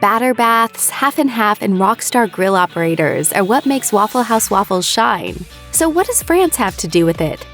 Batter baths, half and half, and rockstar grill operators are what makes Waffle House waffles shine. So what does France have to do with it?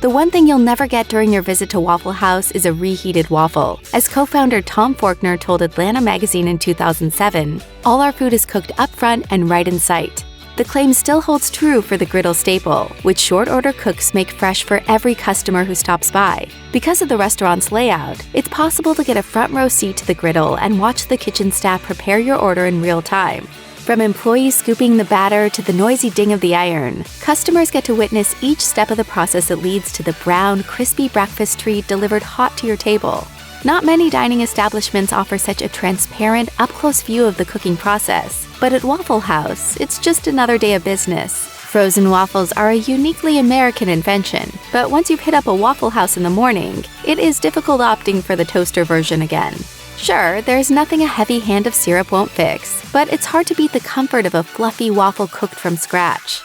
The one thing you'll never get during your visit to Waffle House is a reheated waffle. As co-founder Tom Forkner told Atlanta Magazine in 2007, all our food is cooked up front and right in sight. The claim still holds true for the griddle staple, which short-order cooks make fresh for every customer who stops by. Because of the restaurant's layout, it's possible to get a front-row seat to the griddle and watch the kitchen staff prepare your order in real time. From employees scooping the batter to the noisy ding of the iron, customers get to witness each step of the process that leads to the brown, crispy breakfast treat delivered hot to your table. Not many dining establishments offer such a transparent, up-close view of the cooking process, but at Waffle House, it's just another day of business. Frozen waffles are a uniquely American invention, but once you've hit up a Waffle House in the morning, it is difficult opting for the toaster version again. Sure, there's nothing a heavy hand of syrup won't fix, but it's hard to beat the comfort of a fluffy waffle cooked from scratch.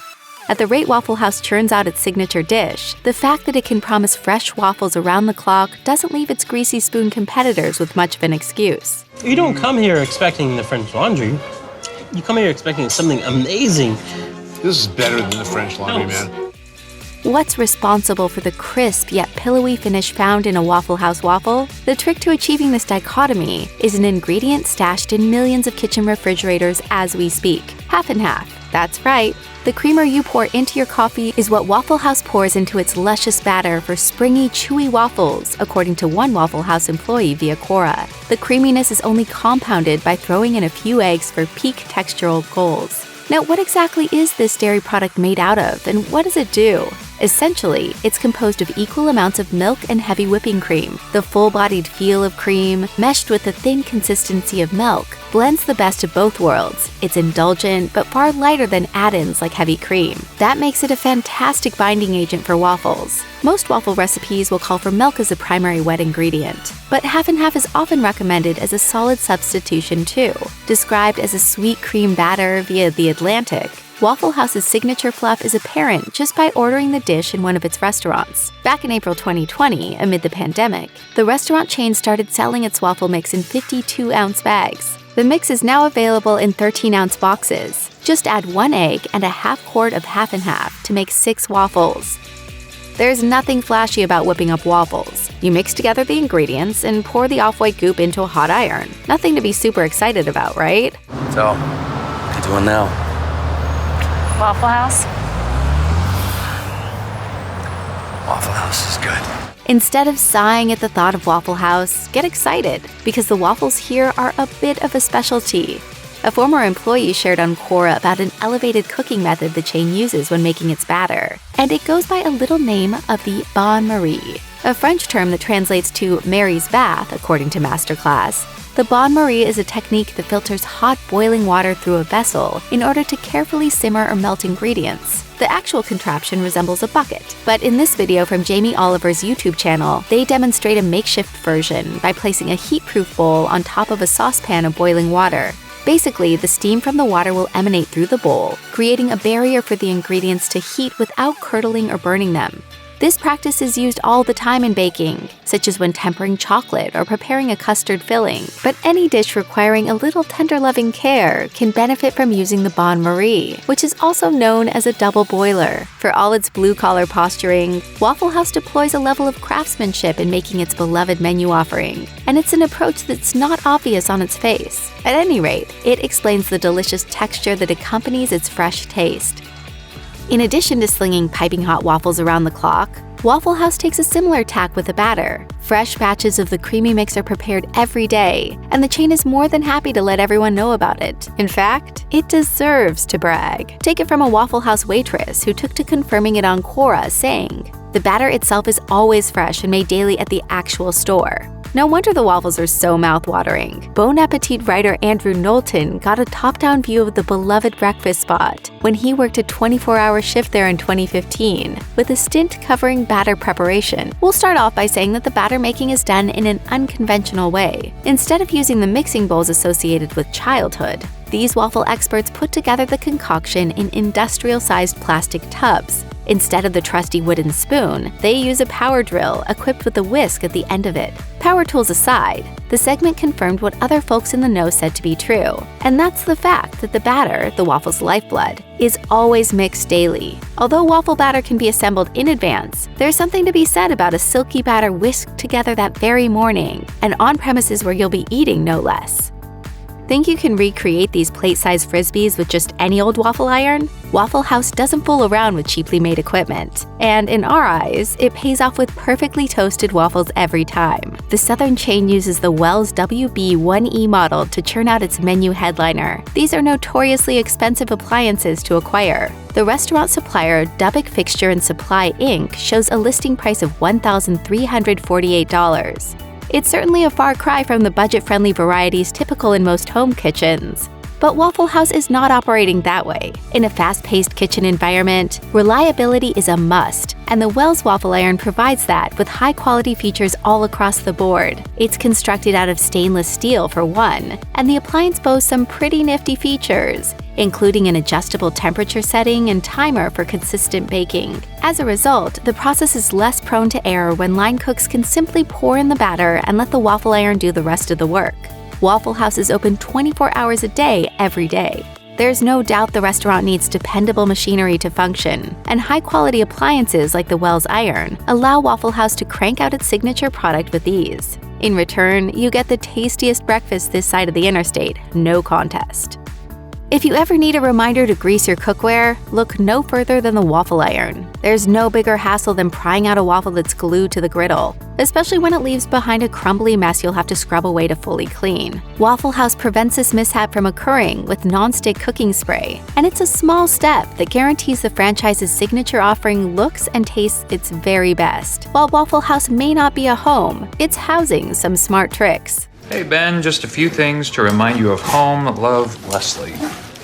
At the rate Waffle House churns out its signature dish, the fact that it can promise fresh waffles around the clock doesn't leave its greasy spoon competitors with much of an excuse. You don't come here expecting the French Laundry. You come here expecting something amazing. This is better than the French Laundry, man. What's responsible for the crisp yet pillowy finish found in a Waffle House waffle? The trick to achieving this dichotomy is an ingredient stashed in millions of kitchen refrigerators as we speak. Half and half. That's right. The creamer you pour into your coffee is what Waffle House pours into its luscious batter for springy, chewy waffles, according to one Waffle House employee via Quora. The creaminess is only compounded by throwing in a few eggs for peak textural goals. Now, what exactly is this dairy product made out of, and what does it do? Essentially, it's composed of equal amounts of milk and heavy whipping cream. The full-bodied feel of cream, meshed with the thin consistency of milk, blends the best of both worlds. It's indulgent, but far lighter than add-ins like heavy cream. That makes it a fantastic binding agent for waffles. Most waffle recipes will call for milk as a primary wet ingredient, but half and half is often recommended as a solid substitution too. Described as a sweet cream batter via The Atlantic, Waffle House's signature fluff is apparent just by ordering the dish in one of its restaurants. Back in April 2020, amid the pandemic, the restaurant chain started selling its waffle mix in 52-ounce bags. The mix is now available in 13-ounce boxes. Just add 1 egg and a half quart of half and half to make 6 waffles. There's nothing flashy about whipping up waffles. You mix together the ingredients and pour the off-white goop into a hot iron. Nothing to be super excited about, right? So, what are you doing now? Waffle House? Waffle House is good. Instead of sighing at the thought of Waffle House, get excited, because the waffles here are a bit of a specialty. A former employee shared on Quora about an elevated cooking method the chain uses when making its batter, and it goes by a little name of the bain-marie, a French term that translates to Mary's bath, according to Masterclass. The bain-marie is a technique that filters hot boiling water through a vessel in order to carefully simmer or melt ingredients. The actual contraption resembles a bucket, but in this video from Jamie Oliver's YouTube channel, they demonstrate a makeshift version by placing a heat-proof bowl on top of a saucepan of boiling water. Basically, the steam from the water will emanate through the bowl, creating a barrier for the ingredients to heat without curdling or burning them. This practice is used all the time in baking, such as when tempering chocolate or preparing a custard filling. But any dish requiring a little tender loving care can benefit from using the bain-marie, which is also known as a double boiler. For all its blue-collar posturing, Waffle House deploys a level of craftsmanship in making its beloved menu offering, and it's an approach that's not obvious on its face. At any rate, it explains the delicious texture that accompanies its fresh taste. In addition to slinging piping hot waffles around the clock, Waffle House takes a similar tack with the batter. Fresh batches of the creamy mix are prepared every day, and the chain is more than happy to let everyone know about it. In fact, it deserves to brag. Take it from a Waffle House waitress who took to confirming it on Quora, saying, "The batter itself is always fresh and made daily at the actual store." No wonder the waffles are so mouth-watering. Bon Appetit writer Andrew Knowlton got a top-down view of the beloved breakfast spot when he worked a 24-hour shift there in 2015, with a stint covering batter preparation. We'll start off by saying that the batter making is done in an unconventional way. Instead of using the mixing bowls associated with childhood, these waffle experts put together the concoction in industrial-sized plastic tubs. Instead of the trusty wooden spoon, they use a power drill equipped with a whisk at the end of it. Power tools aside, the segment confirmed what other folks in the know said to be true, and that's the fact that the batter, the waffle's lifeblood, is always mixed daily. Although waffle batter can be assembled in advance, there's something to be said about a silky batter whisked together that very morning, and on premises where you'll be eating no less. Think you can recreate these plate-sized frisbees with just any old waffle iron? Waffle House doesn't fool around with cheaply made equipment. And in our eyes, it pays off with perfectly toasted waffles every time. The Southern chain uses the Wells WB1E model to churn out its menu headliner. These are notoriously expensive appliances to acquire. The restaurant supplier Dubbock Fixture and Supply Inc. shows a listing price of $1,348. It's certainly a far cry from the budget-friendly varieties typical in most home kitchens. But Waffle House is not operating that way. In a fast-paced kitchen environment, reliability is a must, and the Wells waffle iron provides that with high-quality features all across the board. It's constructed out of stainless steel for one, and the appliance boasts some pretty nifty features, including an adjustable temperature setting and timer for consistent baking. As a result, the process is less prone to error when line cooks can simply pour in the batter and let the waffle iron do the rest of the work. Waffle House is open 24 hours a day, every day. There's no doubt the restaurant needs dependable machinery to function, and high-quality appliances like the Wells iron allow Waffle House to crank out its signature product with ease. In return, you get the tastiest breakfast this side of the interstate, no contest. If you ever need a reminder to grease your cookware, look no further than the waffle iron. There's no bigger hassle than prying out a waffle that's glued to the griddle, especially when it leaves behind a crumbly mess you'll have to scrub away to fully clean. Waffle House prevents this mishap from occurring with non-stick cooking spray, and it's a small step that guarantees the franchise's signature offering looks and tastes its very best. While Waffle House may not be a home, it's housing some smart tricks. Hey Ben, just a few things to remind you of home. Love, Leslie.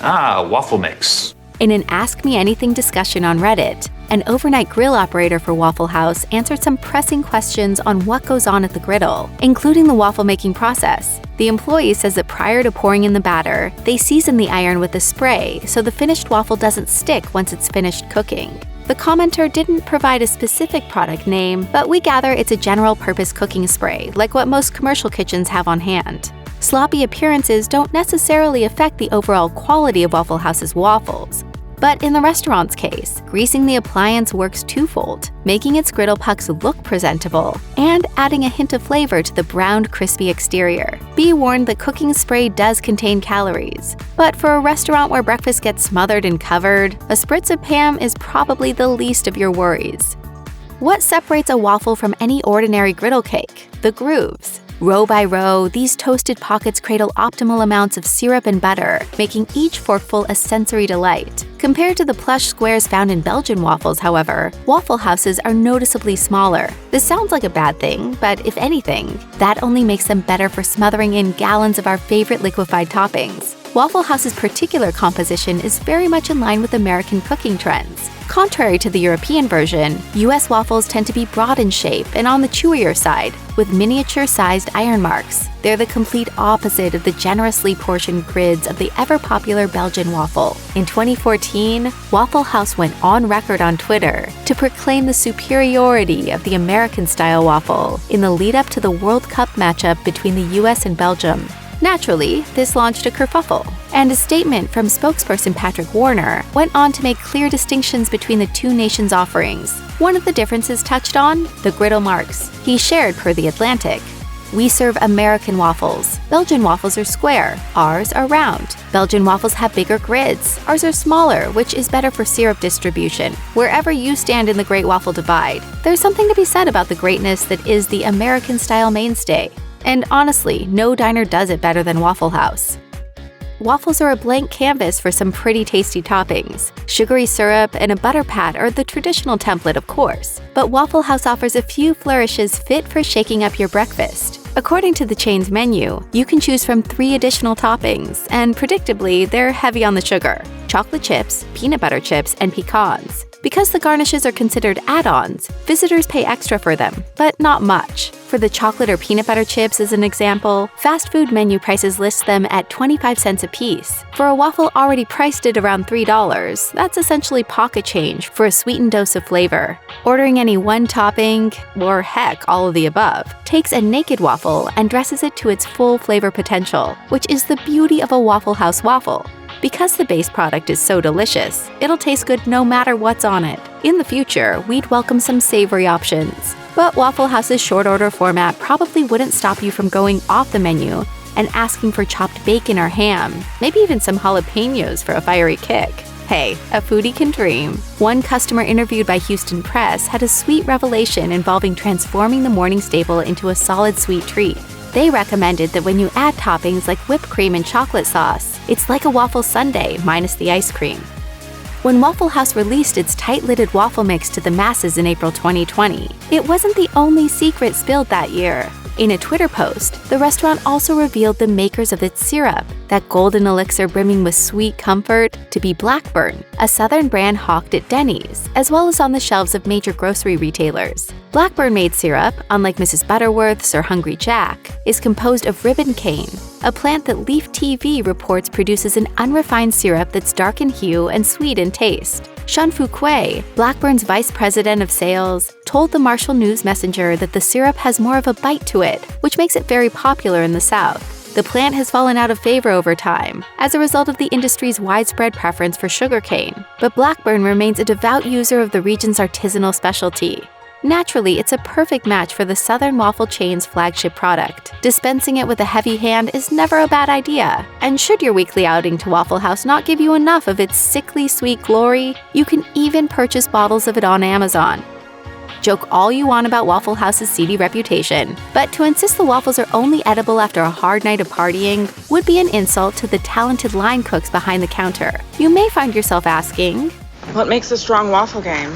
Waffle mix. In an Ask Me Anything discussion on Reddit, an overnight grill operator for Waffle House answered some pressing questions on what goes on at the griddle, including the waffle making process. The employee says that prior to pouring in the batter, they season the iron with a spray so the finished waffle doesn't stick once it's finished cooking. The commenter didn't provide a specific product name, but we gather it's a general-purpose cooking spray, like what most commercial kitchens have on hand. Sloppy appearances don't necessarily affect the overall quality of Waffle House's waffles. But in the restaurant's case, greasing the appliance works twofold, making its griddle pucks look presentable and adding a hint of flavor to the browned, crispy exterior. Be warned that cooking spray does contain calories, but for a restaurant where breakfast gets smothered and covered, a spritz of Pam is probably the least of your worries. What separates a waffle from any ordinary griddle cake? The grooves. Row by row, these toasted pockets cradle optimal amounts of syrup and butter, making each forkful a sensory delight. Compared to the plush squares found in Belgian waffles, however, Waffle Houses are noticeably smaller. This sounds like a bad thing, but if anything, that only makes them better for smothering in gallons of our favorite liquefied toppings. Waffle House's particular composition is very much in line with American cooking trends. Contrary to the European version, US waffles tend to be broad in shape and on the chewier side, with miniature-sized iron marks. They're the complete opposite of the generously portioned grids of the ever-popular Belgian waffle. In 2014, Waffle House went on record on Twitter to proclaim the superiority of the American-style waffle in the lead-up to the World Cup matchup between the US and Belgium. Naturally, this launched a kerfuffle, and a statement from spokesperson Patrick Warner went on to make clear distinctions between the two nations' offerings. One of the differences touched on the griddle marks. He shared per The Atlantic. We serve American waffles. Belgian waffles are square, ours are round. Belgian waffles have bigger grids, ours are smaller, which is better for syrup distribution. Wherever you stand in the Great Waffle Divide, there's something to be said about the greatness that is the American-style mainstay. And honestly, no diner does it better than Waffle House. Waffles are a blank canvas for some pretty tasty toppings. Sugary syrup and a butter pat are the traditional template, of course, but Waffle House offers a few flourishes fit for shaking up your breakfast. According to the chain's menu, you can choose from 3 additional toppings, and predictably, they're heavy on the sugar: chocolate chips, peanut butter chips, and pecans. Because the garnishes are considered add-ons, visitors pay extra for them, but not much. For the chocolate or peanut butter chips as an example, fast food menu prices list them at 25 cents a piece. For a waffle already priced at around $3, that's essentially pocket change for a sweetened dose of flavor. Ordering any one topping, or heck, all of the above, takes a naked waffle and dresses it to its full flavor potential, which is the beauty of a Waffle House waffle. Because the base product is so delicious, it'll taste good no matter what's on it. In the future, we'd welcome some savory options. But Waffle House's short order format probably wouldn't stop you from going off the menu and asking for chopped bacon or ham, maybe even some jalapenos for a fiery kick. Hey, a foodie can dream. One customer interviewed by Houston Press had a sweet revelation involving transforming the morning staple into a solid sweet treat. They recommended that when you add toppings like whipped cream and chocolate sauce, it's like a waffle sundae minus the ice cream. When Waffle House released its tight-lidded waffle mix to the masses in April 2020, it wasn't the only secret spilled that year. In a Twitter post, the restaurant also revealed the makers of its syrup, that golden elixir brimming with sweet comfort, to be Blackburn, a Southern brand hawked at Denny's, as well as on the shelves of major grocery retailers. Blackburn-Made Syrup, unlike Mrs. Butterworth's or Hungry Jack, is composed of ribbon cane, a plant that Leaf TV reports produces an unrefined syrup that's dark in hue and sweet in taste. Shunfu Kuei, Blackburn's vice president of sales, told the Marshall News Messenger that the syrup has more of a bite to it, which makes it very popular in the South. The plant has fallen out of favor over time, as a result of the industry's widespread preference for sugarcane, but Blackburn remains a devout user of the region's artisanal specialty. Naturally, it's a perfect match for the Southern waffle chain's flagship product. Dispensing it with a heavy hand is never a bad idea. And should your weekly outing to Waffle House not give you enough of its sickly sweet glory, you can even purchase bottles of it on Amazon. Joke all you want about Waffle House's seedy reputation, but to insist the waffles are only edible after a hard night of partying would be an insult to the talented line cooks behind the counter. You may find yourself asking, what makes a strong waffle game?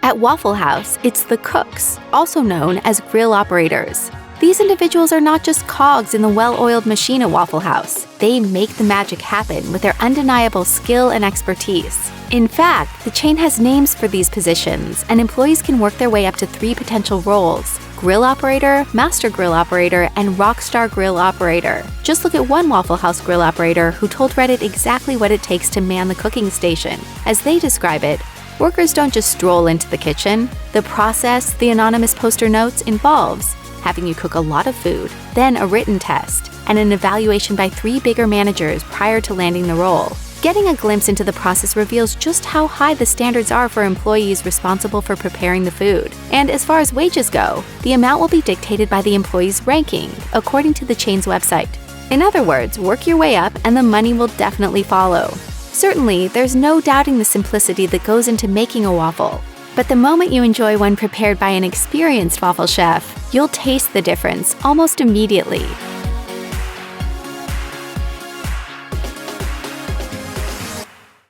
At Waffle House, it's the cooks, also known as grill operators. These individuals are not just cogs in the well-oiled machine at Waffle House. They make the magic happen with their undeniable skill and expertise. In fact, the chain has names for these positions, and employees can work their way up to 3 potential roles: grill operator, master grill operator, and rockstar grill operator. Just look at one Waffle House grill operator who told Reddit exactly what it takes to man the cooking station. As they describe it, workers don't just stroll into the kitchen. The process, the anonymous poster notes, involves having you cook a lot of food, then a written test, and an evaluation by 3 bigger managers prior to landing the role. Getting a glimpse into the process reveals just how high the standards are for employees responsible for preparing the food. And as far as wages go, the amount will be dictated by the employee's ranking, according to the chain's website. In other words, work your way up and the money will definitely follow. Certainly, there's no doubting the simplicity that goes into making a waffle. But the moment you enjoy one prepared by an experienced waffle chef, you'll taste the difference almost immediately.